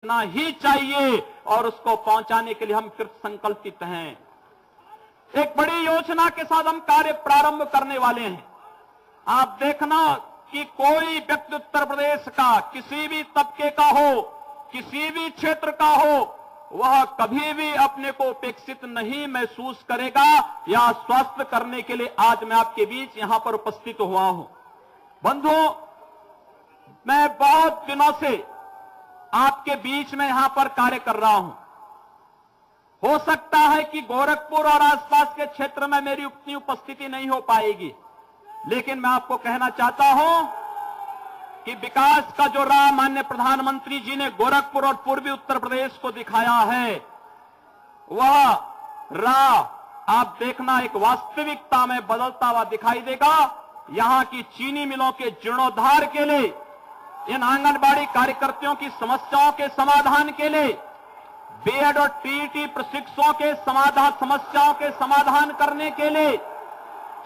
ना ही चाहिए और उसको पहुंचाने के लिए हम कृत संकल्पित हैं। एक बड़ी योजना के साथ हम कार्य प्रारंभ करने वाले हैं। आप देखना कि कोई व्यक्ति उत्तर प्रदेश का किसी भी तबके का हो, किसी भी क्षेत्र का हो, वह कभी भी अपने को उपेक्षित नहीं महसूस करेगा या स्वस्थ करने के लिए आज मैं आपके बीच यहां पर उपस्थित हुआ हूं। बंधुओं, मैं बहुत दिनों से आपके बीच में यहां पर कार्य कर रहा हूं। हो सकता है कि गोरखपुर और आसपास के क्षेत्र में मेरी उतनी उपस्थिति नहीं हो पाएगी, लेकिन मैं आपको कहना चाहता हूं कि विकास का जो राह माननीय प्रधानमंत्री जी ने गोरखपुर और पूर्वी उत्तर प्रदेश को दिखाया है, वह राह आप देखना एक वास्तविकता में बदलता हुआ दिखाई देगा। यहां की चीनी मिलों के जीर्णोद्धार के लिए, इन आंगनबाड़ी कार्यकर्तियों की समस्याओं के समाधान के लिए, बीएड और टीईटी प्रशिक्षुओं के समस्याओं के समाधान करने के लिए,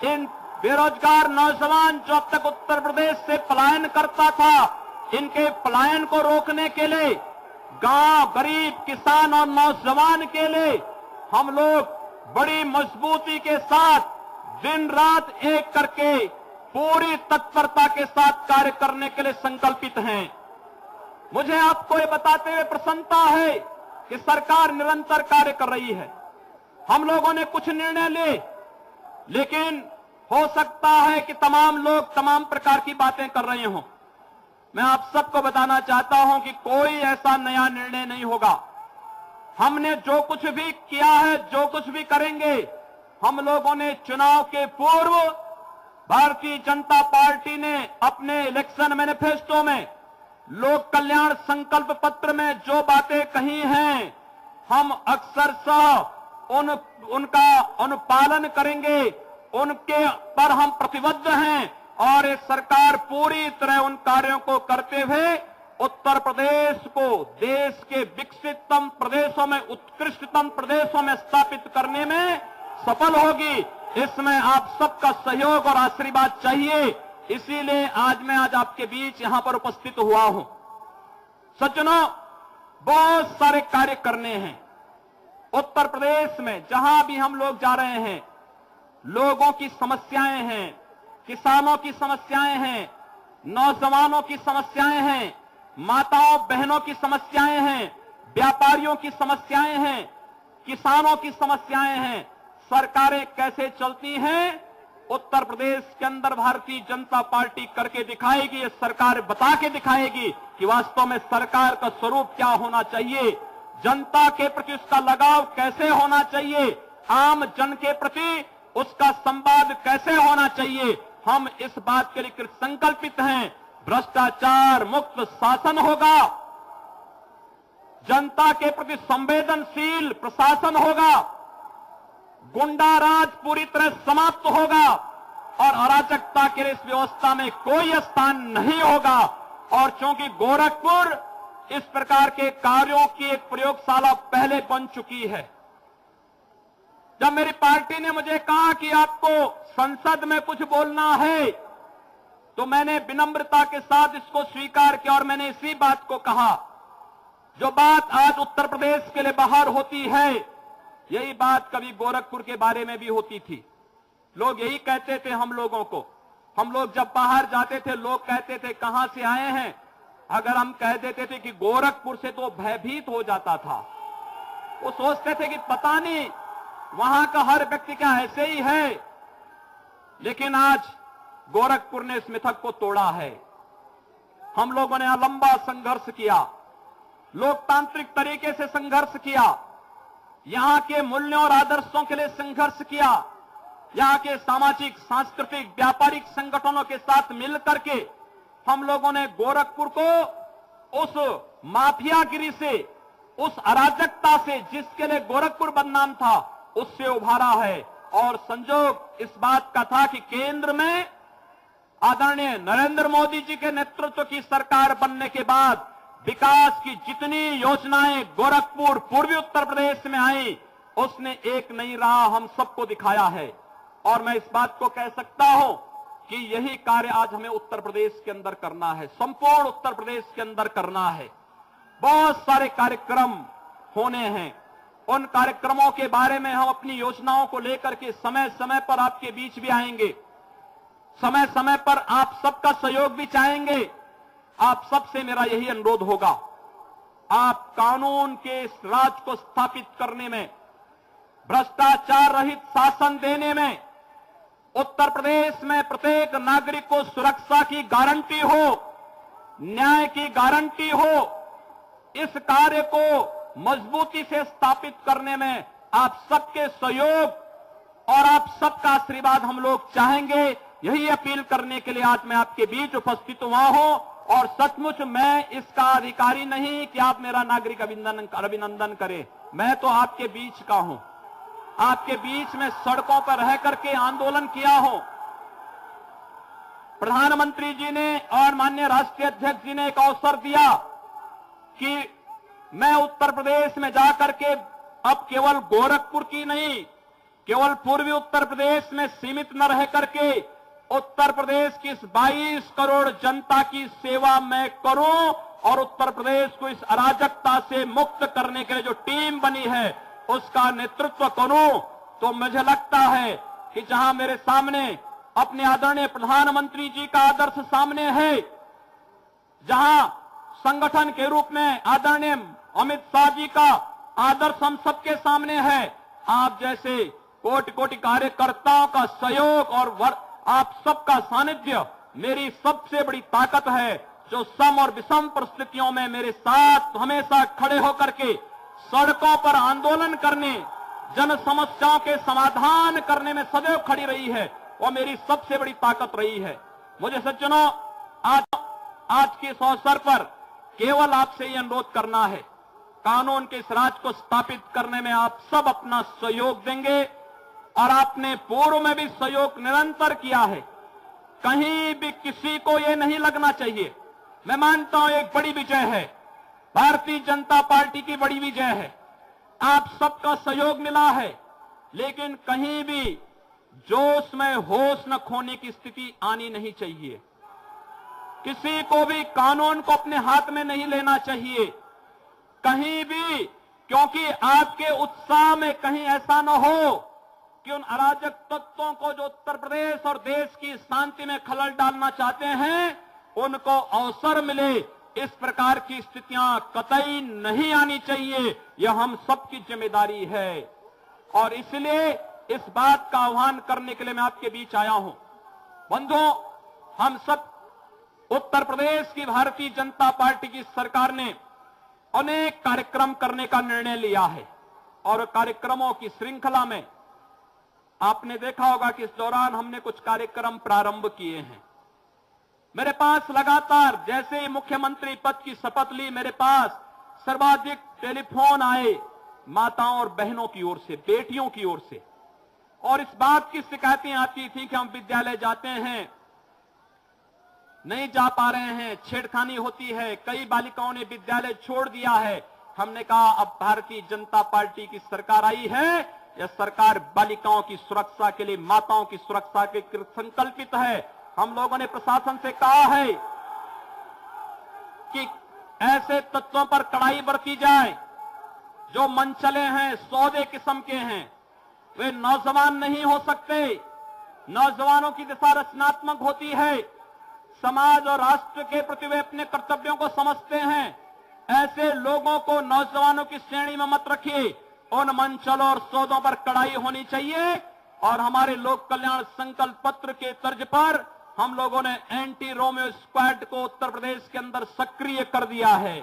इन बेरोजगार नौजवान जो अब तक उत्तर प्रदेश से पलायन करता था, इनके पलायन को रोकने के लिए, गांव, गरीब, किसान और नौजवान के लिए हम लोग बड़ी मजबूती के साथ दिन रात एक करके पूरी तत्परता के साथ कार्य करने के लिए संकल्पित हैं। मुझे आपको ये बताते हुए प्रसन्नता है कि सरकार निरंतर कार्य कर रही है। हम लोगों ने कुछ निर्णय लिए, लेकिन हो सकता है कि तमाम लोग तमाम प्रकार की बातें कर रहे हों। मैं आप सबको बताना चाहता हूं कि कोई ऐसा नया निर्णय नहीं होगा। हमने जो कुछ भी किया है, जो कुछ भी करेंगे, हम लोगों ने चुनाव के पूर्व भारतीय जनता पार्टी ने अपने इलेक्शन मैनिफेस्टो में, लोक कल्याण संकल्प पत्र में जो बातें कही हैं, हम अक्षरशः उनका अनुपालन करेंगे, उनके पर हम प्रतिबद्ध हैं और ये सरकार पूरी तरह उन कार्यों को करते हुए उत्तर प्रदेश को देश के विकसिततम प्रदेशों में, उत्कृष्टतम प्रदेशों में स्थापित करने में सफल होगी। इसमें आप सबका सहयोग और आशीर्वाद चाहिए, इसीलिए आज आपके बीच यहां पर उपस्थित हुआ हूं। सज्जनों, बहुत सारे कार्य करने हैं उत्तर प्रदेश में। जहां भी हम लोग जा रहे हैं, लोगों की समस्याएं हैं, किसानों की समस्याएं हैं, नौजवानों की समस्याएं हैं, माताओं बहनों की समस्याएं हैं, व्यापारियों की समस्याएं हैं, किसानों की समस्याएं हैं। सरकारें कैसे चलती हैं, उत्तर प्रदेश के अंदर भारतीय जनता पार्टी करके दिखाएगी। ये सरकार बता के दिखाएगी कि वास्तव में सरकार का स्वरूप क्या होना चाहिए, जनता के प्रति उसका लगाव कैसे होना चाहिए, आम जन के प्रति उसका संवाद कैसे होना चाहिए। हम इस बात के लिए संकल्पित हैं। भ्रष्टाचार मुक्त शासन होगा, जनता के प्रति संवेदनशील प्रशासन होगा, गुंडा राज पूरी तरह समाप्त होगा और अराजकता के इस व्यवस्था में कोई स्थान नहीं होगा। और चूंकि गोरखपुर इस प्रकार के कार्यों की एक प्रयोगशाला पहले बन चुकी है, जब मेरी पार्टी ने मुझे कहा कि आपको संसद में कुछ बोलना है, तो मैंने विनम्रता के साथ इसको स्वीकार किया और मैंने इसी बात को कहा। जो बात आज उत्तर प्रदेश के लिए बाहर होती है, यही बात कभी गोरखपुर के बारे में भी होती थी। लोग यही कहते थे हम लोगों को, हम लोग जब बाहर जाते थे, लोग कहते थे कहां से आए हैं। अगर हम कह देते थे कि गोरखपुर से, तो भयभीत हो जाता था। वो सोचते थे कि पता नहीं वहां का हर व्यक्ति क्या ऐसे ही है। लेकिन आज गोरखपुर ने इस मिथक को तोड़ा है। हम लोगों ने लंबा संघर्ष किया, लोकतांत्रिक तरीके से संघर्ष किया, यहां के मूल्यों और आदर्शों के लिए संघर्ष किया, यहां के सामाजिक, सांस्कृतिक, व्यापारिक संगठनों के साथ मिलकर के हम लोगों ने गोरखपुर को उस माफियागिरी से, उस अराजकता से जिसके लिए गोरखपुर बदनाम था, उससे उभारा है। और संजोग इस बात का था कि केंद्र में आदरणीय नरेंद्र मोदी जी के नेतृत्व की सरकार बनने के बाद विकास की जितनी योजनाएं गोरखपुर, पूर्वी उत्तर प्रदेश में आई, उसने एक नई राह हम सबको दिखाया है। और मैं इस बात को कह सकता हूं कि यही कार्य आज हमें उत्तर प्रदेश के अंदर करना है, संपूर्ण उत्तर प्रदेश के अंदर करना है। बहुत सारे कार्यक्रम होने हैं। उन कार्यक्रमों के बारे में हम अपनी योजनाओं को लेकर के समय समय पर आपके बीच भी आएंगे। समय समय पर आप सबका सहयोग भी चाहेंगे। आप सबसे मेरा यही अनुरोध होगा, आप कानून के इस राज को स्थापित करने में, भ्रष्टाचार रहित शासन देने में, उत्तर प्रदेश में प्रत्येक नागरिक को सुरक्षा की गारंटी हो, न्याय की गारंटी हो, इस कार्य को मजबूती से स्थापित करने में आप सबके सहयोग और आप सबका आशीर्वाद हम लोग चाहेंगे। यही अपील करने के लिए आज मैं आपके बीच उपस्थित हुआ हूं। और सचमुच मैं इसका अधिकारी नहीं कि आप मेरा नागरिक अभिनंदन करें। मैं तो आपके बीच का हूं, आपके बीच में सड़कों पर रह करके आंदोलन किया हूं। प्रधानमंत्री जी ने और माननीय राष्ट्रीय अध्यक्ष जी ने एक अवसर दिया कि मैं उत्तर प्रदेश में जाकर के अब केवल गोरखपुर की नहीं, केवल पूर्वी उत्तर प्रदेश में सीमित न रह करके उत्तर प्रदेश की इस 22 करोड़ जनता की सेवा मैं करूं और उत्तर प्रदेश को इस अराजकता से मुक्त करने के लिए जो टीम बनी है उसका नेतृत्व करूं। तो मुझे लगता है कि जहां मेरे सामने अपने आदरणीय प्रधानमंत्री जी का आदर्श सामने है, जहां संगठन के रूप में आदरणीय अमित शाह जी का आदर्श हम सबके सामने है, आप जैसे कोटि कोटि कार्यकर्ताओं का सहयोग और आप सबका सानिध्य मेरी सबसे बड़ी ताकत है, जो सम और विषम परिस्थितियों में मेरे साथ हमेशा खड़े होकर के सड़कों पर आंदोलन करने, जन समस्याओं के समाधान करने में सदैव खड़ी रही है, वो मेरी सबसे बड़ी ताकत रही है। मुझे सज्जनों, आज के इस अवसर पर केवल आपसे ये अनुरोध करना है, कानून के इस राज को स्थापित करने में आप सब अपना सहयोग देंगे और आपने पूर्व में भी सहयोग निरंतर किया है। कहीं भी किसी को ये नहीं लगना चाहिए, मैं मानता हूं एक बड़ी विजय है, भारतीय जनता पार्टी की बड़ी विजय है, आप सबका सहयोग मिला है, लेकिन कहीं भी जोश में होश न खोने की स्थिति आनी नहीं चाहिए। किसी को भी कानून को अपने हाथ में नहीं लेना चाहिए कहीं भी, क्योंकि आपके उत्साह में कहीं ऐसा न हो कि उन अराजक तत्वों को जो उत्तर प्रदेश और देश की शांति में खलल डालना चाहते हैं उनको अवसर मिले। इस प्रकार की स्थितियां कतई नहीं आनी चाहिए, यह हम सबकी जिम्मेदारी है और इसलिए इस बात का आह्वान करने के लिए मैं आपके बीच आया हूं। बंधुओं, हम सब उत्तर प्रदेश की भारतीय जनता पार्टी की सरकार ने अनेक कार्यक्रम करने का निर्णय लिया है और कार्यक्रमों की श्रृंखला में आपने देखा होगा कि इस दौरान हमने कुछ कार्यक्रम प्रारंभ किए हैं। मेरे पास लगातार जैसे ही मुख्यमंत्री पद की शपथ ली, मेरे पास सर्वाधिक टेलीफोन आए माताओं और बहनों की ओर से, बेटियों की ओर से, और इस बात की शिकायतें आती थी कि हम विद्यालय जाते हैं, नहीं जा पा रहे हैं, छेड़खानी होती है, कई बालिकाओं ने विद्यालय छोड़ दिया है। हमने कहा अब भारतीय जनता पार्टी की सरकार आई है, यह सरकार बालिकाओं की सुरक्षा के लिए, माताओं की सुरक्षा के लिए संकल्पित है। हम लोगों ने प्रशासन से कहा है कि ऐसे तत्वों पर कड़ाई बरती जाए जो मनचले हैं, सौदे किस्म के हैं, वे नौजवान नहीं हो सकते। नौजवानों की दिशा रचनात्मक होती है, समाज और राष्ट्र के प्रति वे अपने कर्तव्यों को समझते हैं। ऐसे लोगों को नौजवानों की श्रेणी में मत रखिए, उन मंचलों और सौदों पर कड़ाई होनी चाहिए। और हमारे लोक कल्याण संकल्प पत्र के तर्ज पर हम लोगों ने एंटी रोमियो स्क्वाड को उत्तर प्रदेश के अंदर सक्रिय कर दिया है।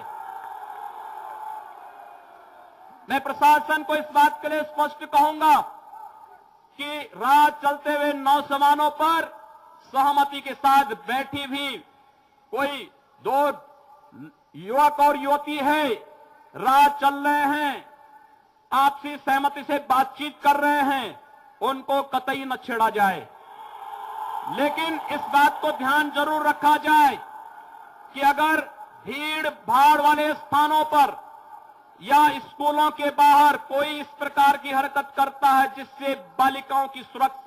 मैं प्रशासन को इस बात के लिए स्पष्ट कहूंगा कि राह चलते हुए नौजवानों पर सहमति के साथ बैठी भी कोई दो युवक और युवती है, राह चल रहे हैं, आपसी सहमति से बातचीत कर रहे हैं, उनको कतई न छेड़ा जाए। लेकिन इस बात को ध्यान जरूर रखा जाए कि अगर भीड़ भाड़ वाले स्थानों पर या स्कूलों के बाहर कोई इस प्रकार की हरकत करता है जिससे बालिकाओं की सुरक्षा